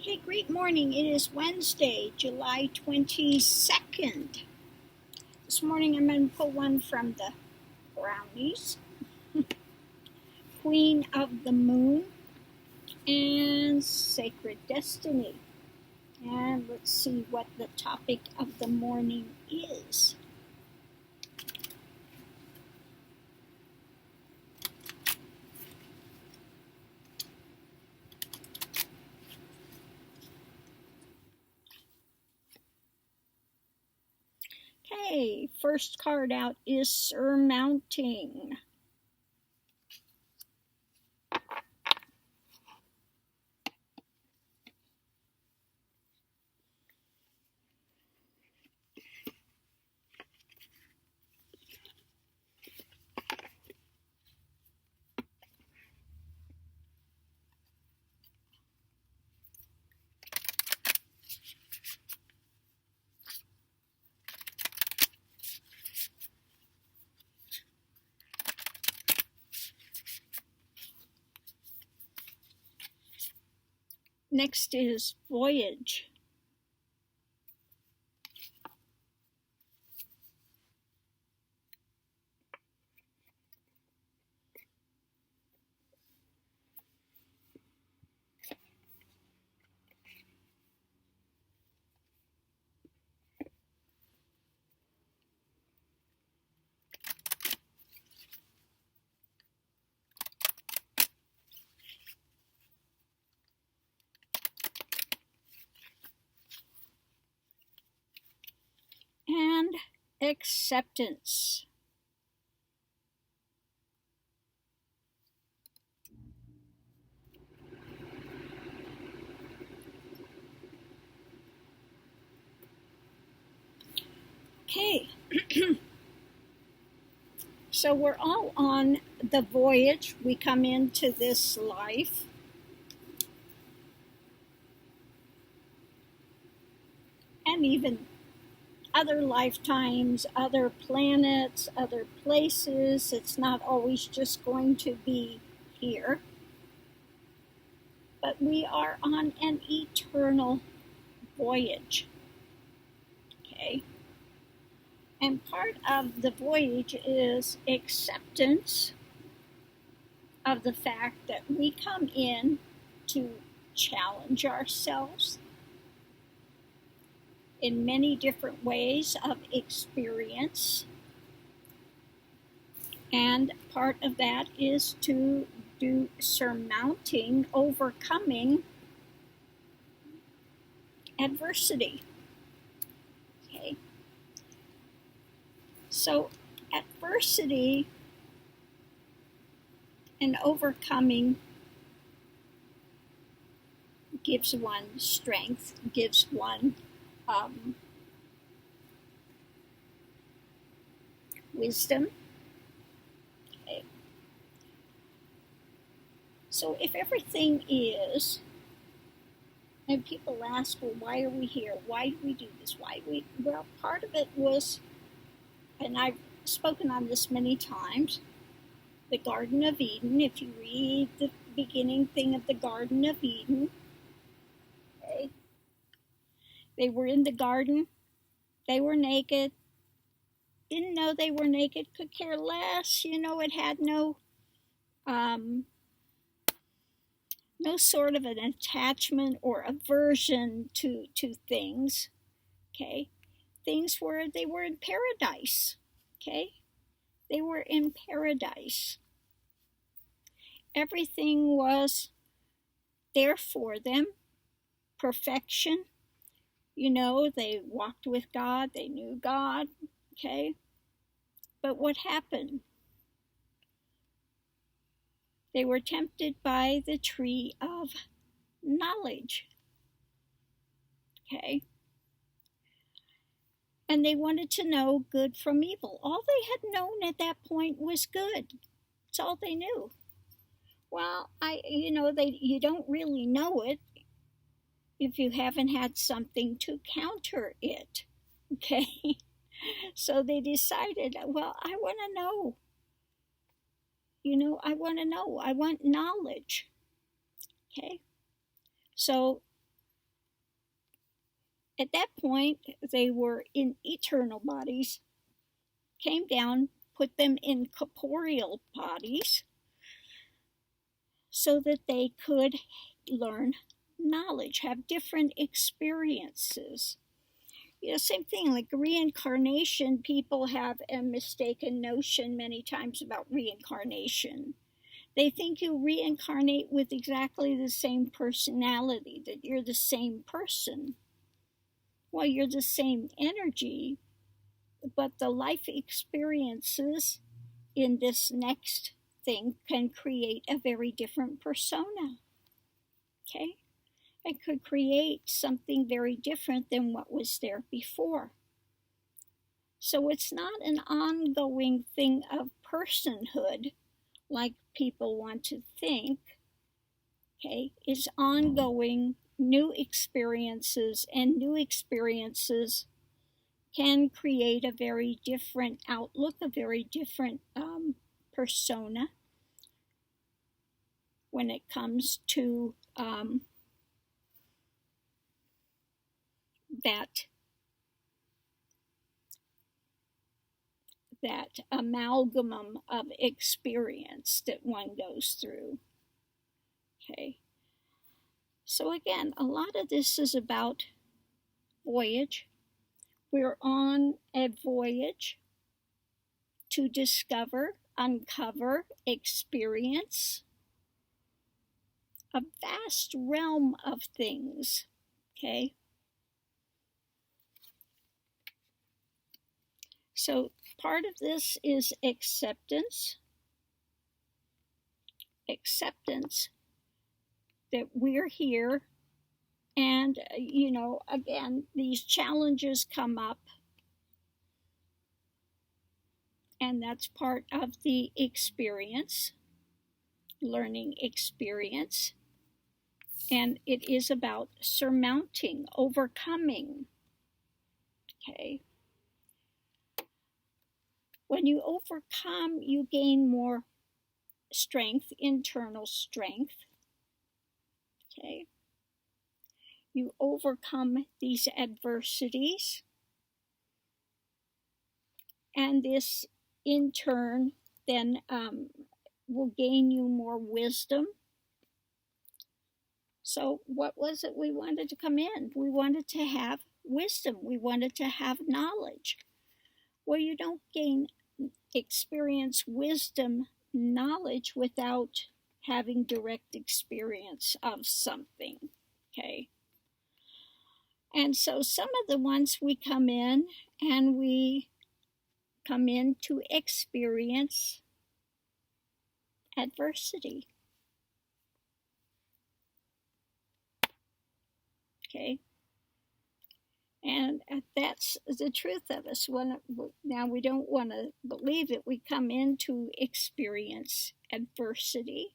Okay, great morning. It is Wednesday, July 22nd. This morning I'm going to pull one from the Brownies, Queen of the Moon, and Sacred Destiny. And let's see what the topic of the morning is. Okay, first card out is Surmounting. Next is Voyage. And Acceptance. Okay, so we're all on the voyage. We come into this life and even other lifetimes, other planets, other places. It's not always just going to be here. But we are on an eternal voyage. Okay? And part of the voyage is acceptance of the fact that we come in to challenge ourselves in many different ways of experience. And part of that is to do surmounting, overcoming adversity. Okay. So adversity and overcoming gives one strength, gives one wisdom. Okay. So if everything is, and people ask, well, why are we here? Why do we do this? Well, part of it was, and I've spoken on this many times, the Garden of Eden. If you read the beginning thing of the Garden of Eden, okay, they were in the garden, they were naked, didn't know they were naked, could care less, it had no sort of an attachment or aversion to things. Okay, they were in paradise. Okay, they were in paradise. Everything was there for them, perfection. They walked with God, they knew God. Okay, but what happened? They were tempted by the tree of knowledge. Okay, and they wanted to know good from evil. All they had known at that point was good. That's all they knew. Well, you don't really know it if you haven't had something to counter it. Okay, so they decided, well, I want to know. I want to know. I want knowledge. Okay, so At that point, they were in eternal bodies, came down, put them in corporeal bodies so that they could learn knowledge, have different experiences. You know, same thing like reincarnation. People have a mistaken notion many times about reincarnation. They think you reincarnate with exactly the same personality, that you're the same person. Well, you're the same energy, but the life experiences in this next thing can create a very different persona. Okay? It could create something very different than what was there before. So it's not an ongoing thing of personhood like people want to think. Okay? It's ongoing new experiences, and new experiences can create a very different outlook, a very different persona when it comes to that amalgam of experience that one goes through. Okay. So again, a lot of this is about voyage. We're on a voyage to discover, uncover, experience a vast realm of things. Okay. So part of this is acceptance. Acceptance that we're here, and again, these challenges come up, and that's part of the experience, learning experience, and it is about surmounting, overcoming. Okay. When you overcome, you gain more strength, internal strength. Okay. You overcome these adversities, and this in turn then will gain you more wisdom. So what was it we wanted to come in? We wanted to have wisdom. We wanted to have knowledge. Well, you don't gain experience, wisdom, knowledge without having direct experience of something. Okay. And so some of the ones we come in, and we come in to experience adversity. Okay. And that's the truth of us. Now we don't want to believe it. We come in to experience adversity.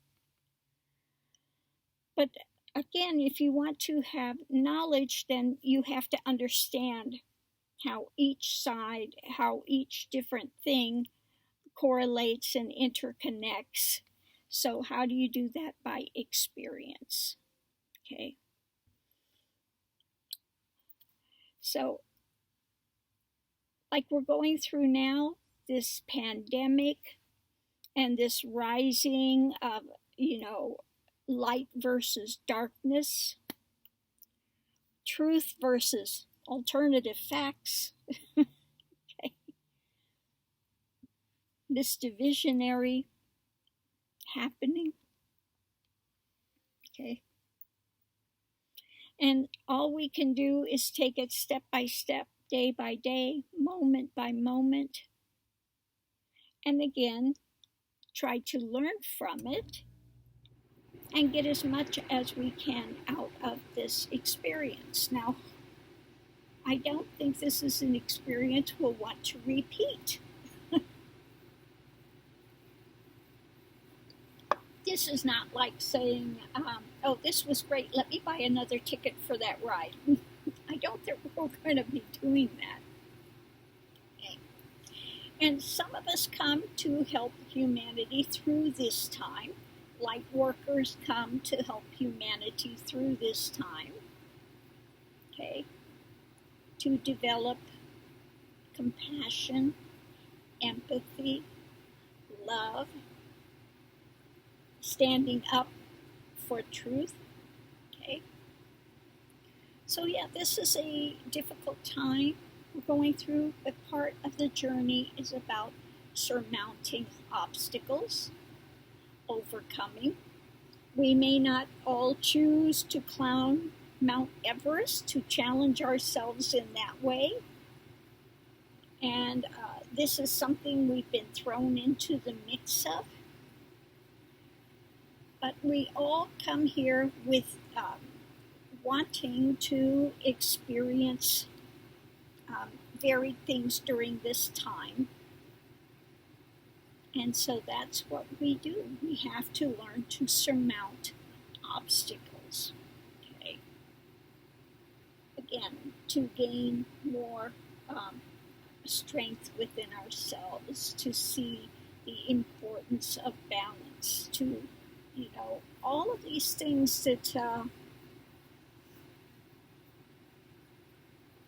But again, if you want to have knowledge, then you have to understand how each side, how each different thing correlates and interconnects. So how do you do that? By experience. Okay. So like we're going through now, this pandemic and this rising of, light versus darkness, truth versus alternative facts. Okay. This divisionary happening. Okay. And all we can do is take it step by step, day by day, moment by moment. And again, try to learn from it and get as much as we can out of this experience. Now, I don't think this is an experience we'll want to repeat. This is not like saying, oh, this was great, let me buy another ticket for that ride. I don't think we're going to be doing that. Okay. And some of us come to help humanity through this time. Light workers come to help humanity through this time. Okay. to develop compassion, empathy, love, standing up for truth. Okay. So yeah, this is a difficult time we're going through, but part of the journey is about surmounting obstacles, overcoming. We may not all choose to climb Mount Everest, to challenge ourselves in that way. And this is something we've been thrown into the mix of. But we all come here with wanting to experience varied things during this time. And so that's what we do. We have to learn to surmount obstacles. Okay. Again, to gain more strength within ourselves, to see the importance of balance, to, all of these things that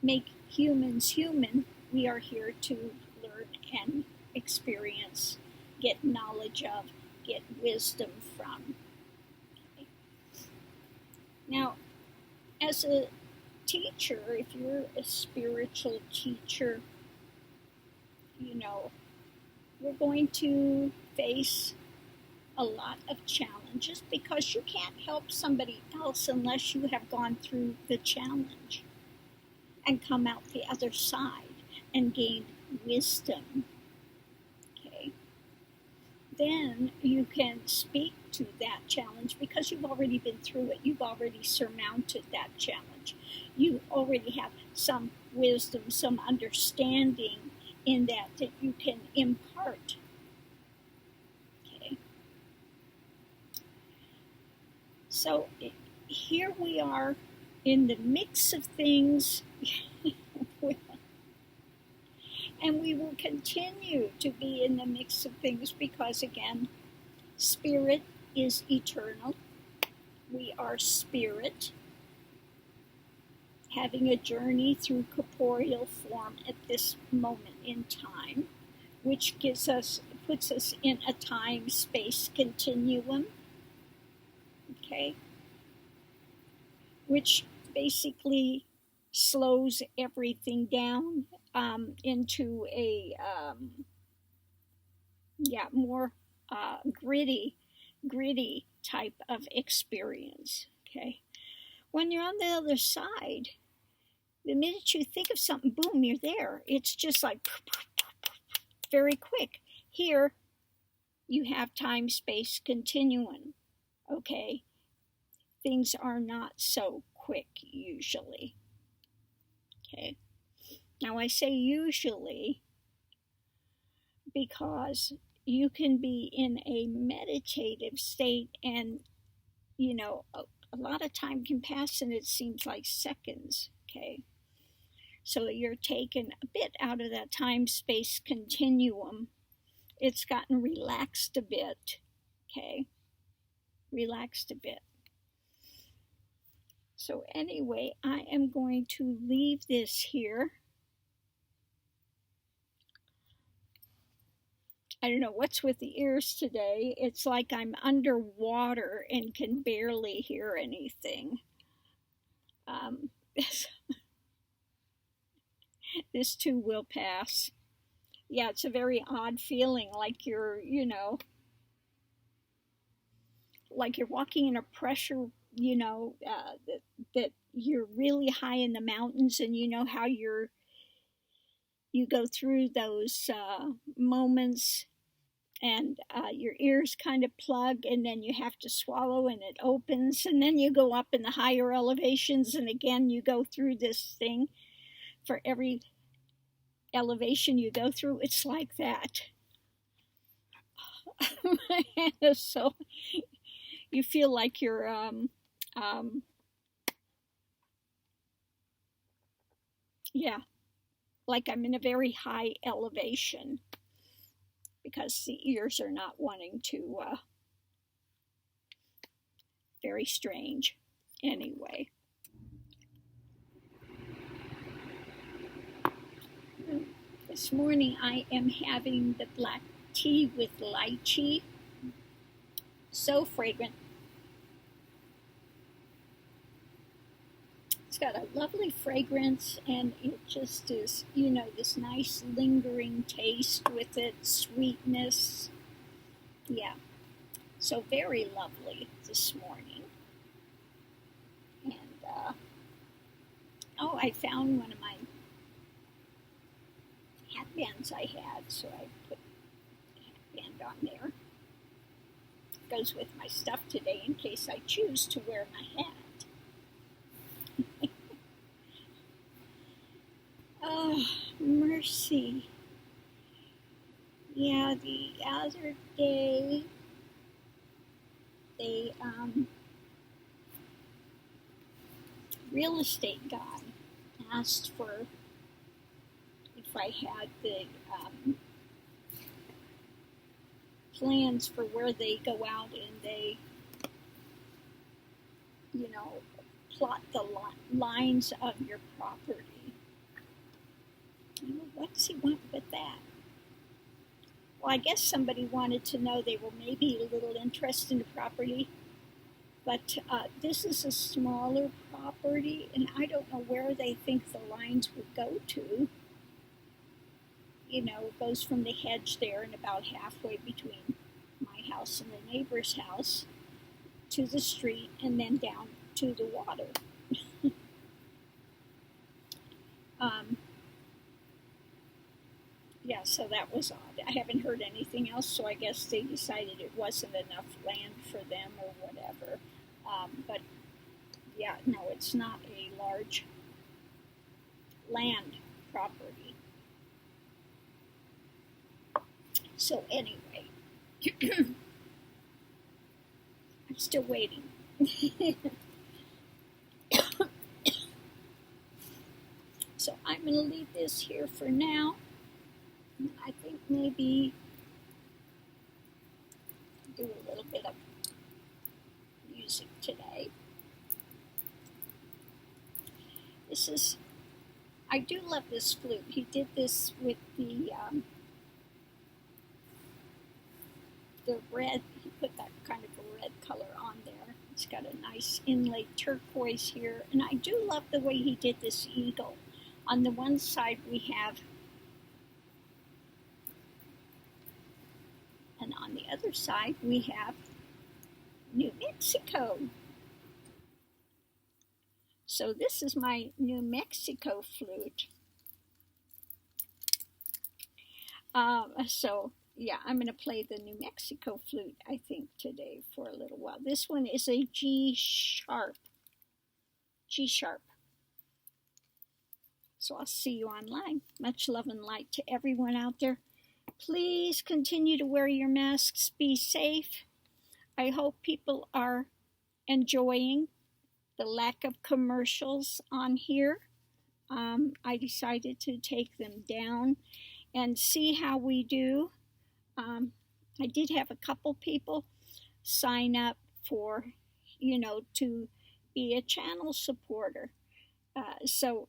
make humans human, we are here to learn and experience, get knowledge of, get wisdom from. Okay. Now, as a teacher, if you're a spiritual teacher, we're going to face a lot of challenges because you can't help somebody else unless you have gone through the challenge and come out the other side and gained wisdom. Okay. Then you can speak to that challenge because you've already been through it. You've already surmounted that challenge. You already have some wisdom, some understanding in that you can impart. Okay. So here we are in the mix of things, and we will continue to be in the mix of things because, again, spirit is eternal. We are spirit, having a journey through corporeal form at this moment in time, which puts us in a time-space continuum, okay, which basically slows everything down into a more gritty type of experience. Okay, when you're on the other side, the minute you think of something, boom, you're there. It's just like very quick. Here, you have time-space continuum. Okay, things are not so quick usually. Okay, now I say usually because you can be in a meditative state and, a lot of time can pass and it seems like seconds. Okay, so you're taken a bit out of that time-space continuum. It's gotten relaxed a bit. Okay, relaxed a bit. So anyway, I am going to leave this here. I don't know what's with the ears today. It's like I'm underwater and can barely hear anything. This too will pass. Yeah, it's a very odd feeling, like you're, like you're walking in a pressure, that you're really high in the mountains, and you know how you go through those moments and your ears kind of plug and then you have to swallow and it opens, and then you go up in the higher elevations and again you go through this thing. For every elevation you go through, it's like that. So you feel like you're like I'm in a very high elevation because the ears are not wanting to. Very strange. Anyway. This morning I am having the black tea with lychee. So fragrant. It's got a lovely fragrance, and it just is, you know, this nice lingering taste with it, sweetness. Yeah, so very lovely this morning. And, oh, I found one of my hatbands I had, so I put the hatband on there. It goes with my stuff today in case I choose to wear my hat. Oh, mercy. Yeah, the other day, they, real estate guy asked for if I had the, plans for where they go out and they, you know, plot the lines of your property. What does he want with that? Well, I guess somebody wanted to know they were maybe a little interested in the property, but this is a smaller property, and I don't know where they think the lines would go to. You know, it goes from the hedge there and about halfway between my house and the neighbor's house to the street and then down to the water. Yeah, so that was odd. I haven't heard anything else, so I guess they decided it wasn't enough land for them or whatever. But yeah, no, it's not a large land property. So anyway, I'm still waiting. So I'm going to leave this here for now. I think maybe do a little bit of music today. This is, I do love this flute. He did this with the red, he put that kind of a red color on there. It's got a nice inlaid turquoise here, and I do love the way he did this eagle. On the one side we have, and on the other side we have New Mexico. So this is my New Mexico flute. So yeah, I'm going to play the New Mexico flute, I think, today for a little while. This one is a G sharp. G sharp. So I'll see you online. Much love and light to everyone out there. Please continue to wear your masks. Be safe. I hope people are enjoying the lack of commercials on here. I decided to take them down and see how we do. I did have a couple people sign up for, you know, to be a channel supporter. So,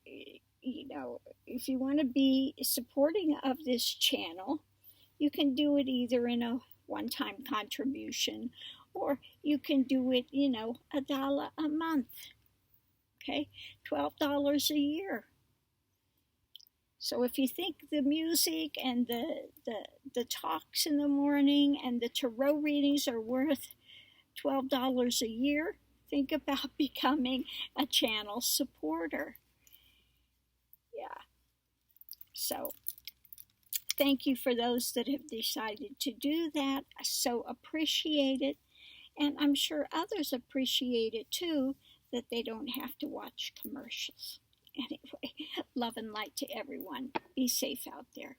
you know, if you want to be supporting of this channel, you can do it either in a one-time contribution, or you can do it, you know, $1 a month. Okay, $12 a year. So if you think the music and the talks in the morning and the tarot readings are worth $12 a year, think about becoming a channel supporter. Yeah. So thank you for those that have decided to do that. I so appreciate it. And I'm sure others appreciate it too, that they don't have to watch commercials. Anyway, love and light to everyone. Be safe out there.